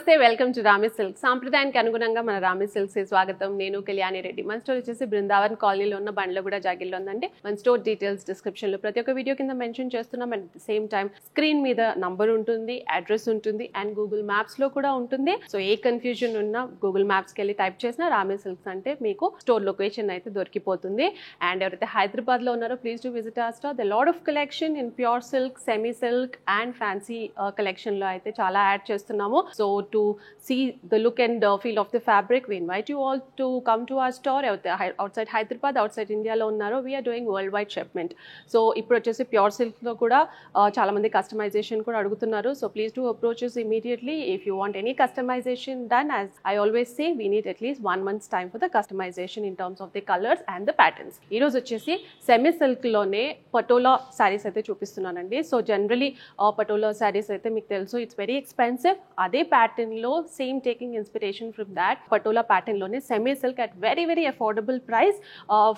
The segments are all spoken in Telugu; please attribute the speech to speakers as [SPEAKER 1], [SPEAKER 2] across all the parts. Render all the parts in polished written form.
[SPEAKER 1] నమస్తే, వెల్కమ్ టు రామి సిల్క్. సాంప్రదాయానికి అనుగుణంగా మన రామి సిల్క్స్ స్వాగతం. నేను కళ్యాణి రెడ్డి. మన స్టోర్ వచ్చేసి బృందావన్ కాలనీలో ఉన్న బండ్లగూడ జాగిల్లో ఉందండి. మన స్టోర్ డీటెయిల్స్ డిస్క్రిప్షన్ లో ప్రతి ఒక్క వీడియో కింద మెన్షన్ చేస్తున్నాం. At the same time screen మీద నంబర్ ఉంటుంది, అడ్రస్ ఉంటుంది అండ్ గూగుల్ మ్యాప్స్ లో కూడా ఉంటుంది. సో ఏ కన్ఫ్యూజన్ ఉన్నా గూగుల్ మ్యాప్స్కి వెళ్ళి టైప్ చేసిన రామి సిల్క్స్ అంటే మీకు స్టోర్ లొకేషన్ అయితే దొరికిపోతుంది. అండ్ ఎవరైతే హైదరాబాద్ లో ఉన్నారో please to visit our store. The lot of collection in pure silk, semi silk and fancy collection లో అయితే చాలా యాడ్ చేస్తున్నాము. So to see the look and feel of the fabric, we invite you all to come to our store outside Hyderabad, outside India lo unnaro. We are doing worldwide shipment. So ippudu vachesi pure silk lo kuda chaala mandi customization kuda adugutunnaru. So please do approach us immediately if you want any customization done. As I always say, we need at least 1 month's time for the customization in terms of the colors and the patterns. Ee roju vachesi semi silk lone patola sarees aithe chupistunanandi. So generally patola sarees aithe meeku telusu, it's very expensive. Ade pattern lo same taking inspiration from that patola pattern lone semi silk at very very affordable price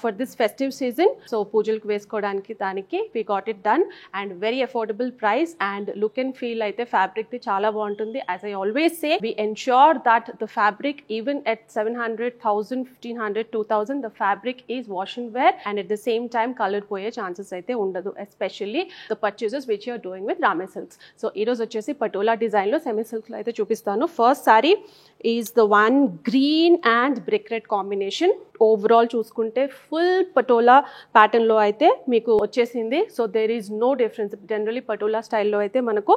[SPEAKER 1] for this festive season. So పూజలకు వేసుకోవడానికి దానికి we got it done and very affordable price and look and feel అయితే fabric ది చాలా బాగుంటుంది. As I always say, we ensure that the fabric even at 700, 1000, 1500, 2000 the fabric is wash and wear and at the same time color పోయే chances అయితే ఉండదు, especially the purchases which you are doing with Rame Silks. So ఈ రోజు వచ్చేసి పటోలా డిజైన్ లో సెమీ సిల్క్ లో అయితే చూపిస్తాను. First sari is the one green and brick red combination. Overall చూసుకుంటే ఫుల్ పటోలా ప్యాటర్న్ లో అయితే మీకు వచ్చేసింది. So there is no difference. Generally Patola స్టైల్లో అయితే మనకు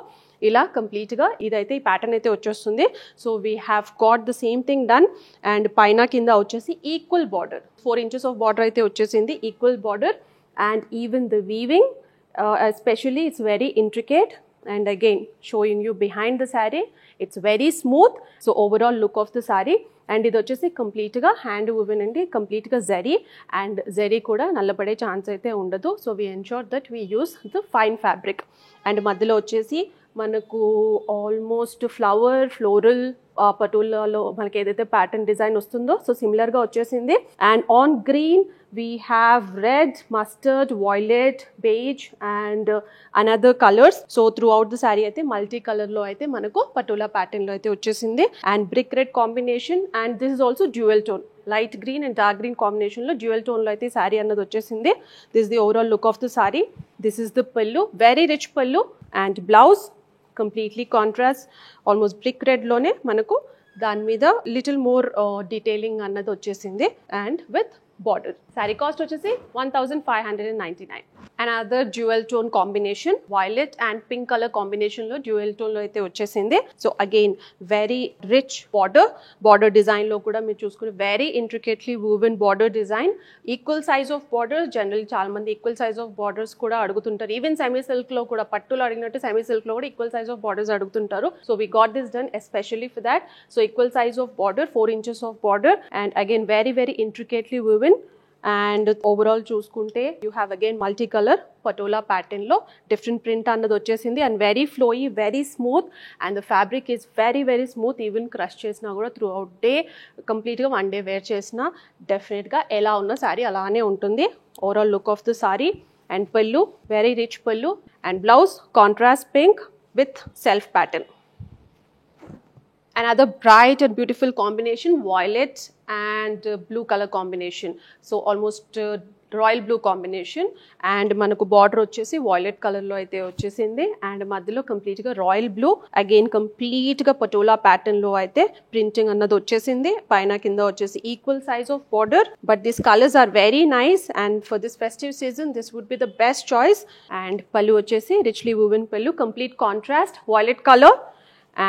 [SPEAKER 1] ఇలా కంప్లీట్ గా ఇదైతే ఈ ప్యాటర్న్ అయితే వచ్చేస్తుంది. So we have got the same thing done and పైన కింద వచ్చేసి equal border, 4 inches of border అయితే వచ్చేసింది. Equal border and even the weaving especially it's very intricate. And again showing you behind the saree, it's very smooth. So overall look of the saree and ఇది వచ్చేసి కంప్లీట్గా హ్యాండ్ వువెన్ అండి, కంప్లీట్గా జరీ అండ్ జరీ కూడా నల్లబడే ఛాన్స్ అయితే ఉండదు. So we ensure that we use the fine fabric and మధ్యలో వచ్చేసి మనకు ఆల్మోస్ట్ ఫ్లోరల్ పటోలాలో మనకి ఏదైతే ప్యాటర్న్ డిజైన్ వస్తుందో సో సిమిలర్గా వచ్చేసింది. And on green we have red, mustard, violet, beige and another colors. So throughout the saree aithe multi color lo aithe manaku patola pattern lo aithe vachesindi and brick red combination and this is also dual tone, light green and dark green combination lo dual tone lo aithe saree annadu vachesindi. This is the overall look of the saree. This is the pallu, very rich pallu and blouse completely contrast, almost brick red lone manaku దాని మీద లిటిల్ మోర్ డీటెయిలింగ్ అన్నది వచ్చేసింది and with border. Sari cost వచ్చేసి 1599. Another dual tone combination, violet and pink colour combination లో డ్యూయల్ టోన్ లో అయితే వచ్చేసింది. So again very rich border design లో కూడా మీరు చూసుకుని very intricately woven border design. Equal size of borders, general చాలా మంది ఈక్వల్ సైజ్ ఆఫ్ బార్డర్స్ కూడా అడుగుతుంటారు. ఈవెన్ సెమీ సిల్క్ లో కూడా పట్టులో అడిగినట్టు సెమీ సిల్క్ లో కూడా ఈక్వల్ సైజ్ ఆఫ్ బార్డర్స్ అడుగుతుంటారు. So we got this done especially for that. So equal size of border, 4 inches of border and again very very intricately woven. And overall చూసుకుంటే you have again multi colour patola pattern లో డిఫరెంట్ ప్రింట్ అన్నది వచ్చేసింది and very flowy, very smooth and the fabric is very very smooth. Even crush చేసినా కూడా త్రూ అవుట్ డే కంప్లీట్గా 1 day వేర్ చేసినా డెఫినెట్గా ఎలా ఉన్న శారీ అలానే ఉంటుంది. Overall look of the sari and పళ్ళు వెరీ రిచ్ పళ్ళు and blouse contrast pink with self pattern. Another bright and beautiful combination, violet and blue color combination. So almost royal blue combination and మనకు బార్డర్ వచ్చేసి వాయిలెట్ కలర్ లో అయితే వచ్చేసింది అండ్ మధ్యలో కంప్లీట్ గా రాయల్ బ్లూ, అగైన్ కంప్లీట్ గా పటోలా ప్యాటర్న్ లో అయితే ప్రింటింగ్ అన్నది వచ్చేసింది. పైన కింద వచ్చేసి equal size of border but these colours are very nice and for this festive season this would be the best choice. And పళ్ళు వచ్చేసి రిచ్లీ వూవెన్ పళ్ళు, complete contrast violet colour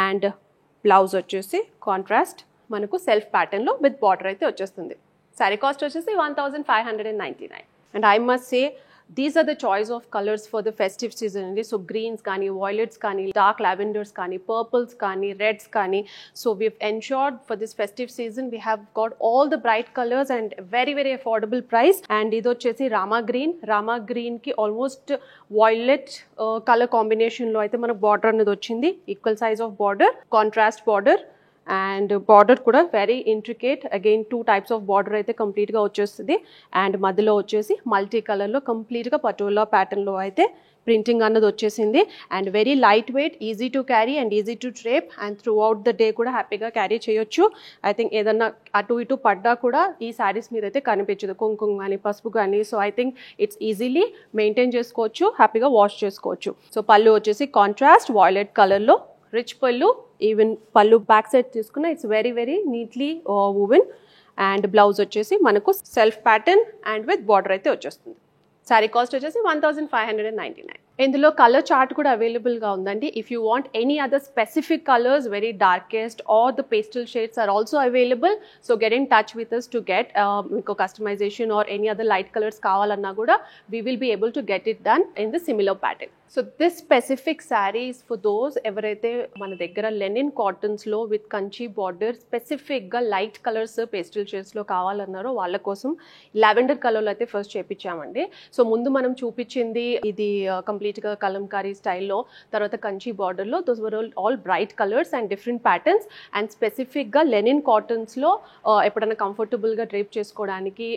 [SPEAKER 1] and blouse వచ్చేసి కాంట్రాస్ట్ మనకు సెల్ఫ్ ప్యాటర్న్ లో విత్ బార్డర్ అయితే వచ్చేస్తుంది. శారీ కాస్ట్ వచ్చేసి 1599 and I must say these are the choice of colours for the festive season అండి. సో గ్రీన్స్ కానీ, వాయిలెట్స్ కానీ, డార్క్ లావెండర్స్ కానీ, పర్పుల్స్ కానీ, రెడ్స్ కానీ. So we ensured for this festive season we have got all the bright colours and very very affordable price. And ఇది వచ్చేసి రామా గ్రీన్ కి ఆల్మోస్ట్ వాయిలెట్ కలర్ కాంబినేషన్ లో అయితే మనకు బార్డర్ అనేది వచ్చింది. Equal size of border, contrast border and border కూడా very intricate. Again 2 types of border అయితే కంప్లీట్గా వచ్చేస్తుంది అండ్ మధ్యలో వచ్చేసి మల్టీ కలర్లో కంప్లీట్గా పటోలా ప్యాటర్న్లో అయితే ప్రింటింగ్ అన్నది వచ్చేసింది and very light weight, easy to carry and easy to drape and through out the day కూడా హ్యాపీగా క్యారీ చేయొచ్చు. ఐ థింక్ ఏదన్నా అటు ఇటు పడ్డా కూడా ఈ శారీస్ మీద అయితే కనిపించదు, కుంకుమ కానీ పసుపు కానీ. So I think it's easily maintain చేసుకోవచ్చు, హ్యాపీగా వాష్ చేసుకోవచ్చు. సో పళ్ళు వచ్చేసి కాంట్రాస్ట్ వాయిలెట్ కలర్లో రిచ్ పళ్ళు, ఈవెన్ పళ్ళు బ్యాక్ సైడ్ తీసుకున్న it's very very neatly woven. And blouse వచ్చేసి మనకు self pattern and with border అయితే వచ్చేస్తుంది. శారీ కాస్ట్ వచ్చేసి 1599. ఇందులో కలర్ చార్ట్ కూడా అవైలబుల్గా ఉందండి. If you want any other specific colours, very darkest or the pastel shades are also available. So get in touch with us to get మీకు customization or any other light colours కావాలన్నా కూడా we will be able to get it done in the similar pattern. So this specific saris for those ఎవరైతే మన దగ్గర లెనిన్ కాటన్స్లో విత్ కంచి బార్డర్ స్పెసిఫిక్గా లైట్ కలర్స్ పేస్టల్ షేడ్స్లో కావాలన్నారో వాళ్ళ కోసం లావెండర్ కలర్లో అయితే ఫస్ట్ చేపించామండి. సో ముందు మనం చూపించింది ఇది కంప్లీట్గా కలంకారీ స్టైల్లో, తర్వాత కంచి బార్డర్లో, those were all bright colours and different patterns. And స్పెసిఫిక్గా లెనిన్ కాటన్స్లో ఎప్పుడైనా కంఫర్టబుల్గా డ్రేప్ చేసుకోవడానికి,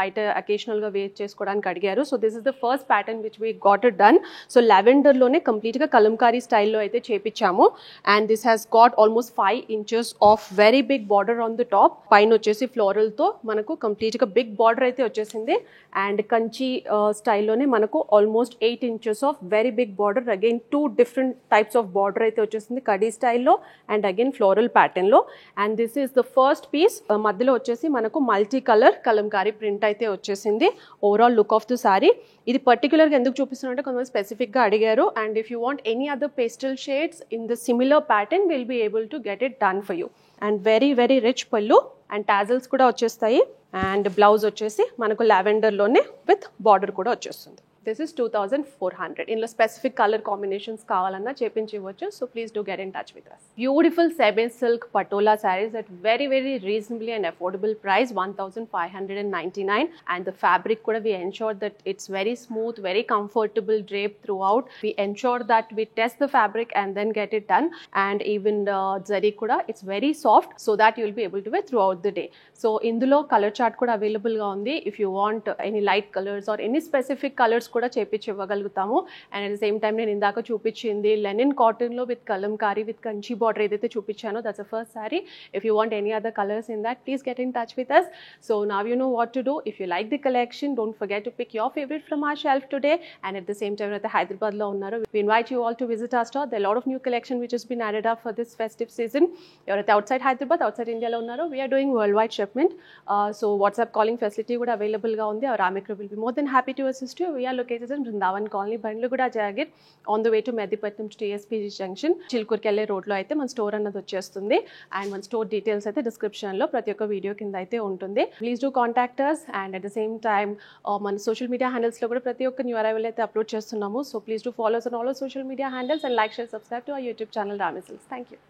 [SPEAKER 1] బయట అకేషనల్గా వేర్ చేసుకోవడానికి అడిగారు. So this is the first pattern which we got it done. So లావెండర్లోనే కంప్లీట్గా కలంకారీ స్టైల్లో అయితే చేపించాము. And this has got almost 5 inches of very big border on the top. పైన వచ్చేసి ఫ్లోరల్తో మనకు కంప్లీట్గా బిగ్ బార్డర్ అయితే వచ్చేసింది. అండ్ కంచి స్టైల్లోనే మనకు almost 8 inches of very big border, again 2 different types of border అయితే వచ్చేసింది, కడీ స్టైల్లో అండ్ అగైన్ ఫ్లోరల్ ప్యాటర్న్లో. And this is the first piece. మధ్యలో వచ్చేసి మనకు మల్టీ కలర్ కలంకారీ ప్రింట్ అయితే వచ్చేసింది. Overall look of the sari ఇది పర్టికులర్గా ఎందుకు చూపిస్తున్నట్టే కొంతమంది స్పెసిఫిక్గా అడిగారు. And if you want any other pastel shades in the similar pattern will be able to get it done for you. And very very rich పళ్ళు అండ్ టాజల్స్ కూడా వచ్చేస్తాయి. అండ్ బ్లౌజ్ వచ్చేసి మనకు లావెండర్లోనే విత్ బార్డర్ కూడా వచ్చేస్తుంది. This is 2400. ఇందులో స్పెసిఫిక్ కలర్ కాంబినేషన్స్ కావాలన్నా చేపించవచ్చు. So please do get in touch with us. Beautiful semi silk patola saris at very very reasonably and affordable price 1599. And the fabric కూడా we ensure that it's very smooth, very comfortable drape throughout. We ensure that we test the fabric and then get it done. And even the zari kuda it's very soft so that you'll be able to wear throughout the day. So indulo color chart kuda available ga undi. If you want any light colors or any specific colors కూడా చేపించి ఇవ్వగలుగుతాము. And at the same time నేను ఇందాక చూపించింది లెనిన్ కాటన్లో with Kalamkari with Kanchi border ఏదైతే చూపించానో that's the first sari. If you want any other colours in that please get in touch with us. So now you know what to do. If you like the collection don't forget to pick your favourite from our shelf today. And at the same time అయితే హైదరాబాద్లో ఉన్నారు, we invite you all to visit our store. There are a lot of new collection which has been added up for this festive season. ఎవరైతే outside Hyderabad, outside India లో ఉన్నారో we are doing worldwide shipment. So WhatsApp calling facility కూడా అవైలబుల్గా ఉంది. Our Ramikra will be more than happy to assist you. We are located in Brindavan Colony, Bandlagooda, Jagir, on the way to Medipatnam to TSPG Junction. చిల్కూర్కెళ్ళే రోడ్లో అయితే మన స్టోర్ అన్నది వచ్చేస్తుంది. అండ్ మన స్టోర్ డీటెయిల్స్ అయితే డిస్క్రిప్షన్లో ప్రతి ఒక్క వీడియో కింద అయితే ఉంటుంది. Please do contact us. And at the same time మన సోషల్ మీడియా హ్యాండిల్స్లో కూడా ప్రతి ఒక్క న్యూ అరైవల్ అయితే అప్లోడ్ చేస్తున్నాము. So please do follow us on all social media handles and like, share, subscribe to our YouTube channel Rami silks. Thank you.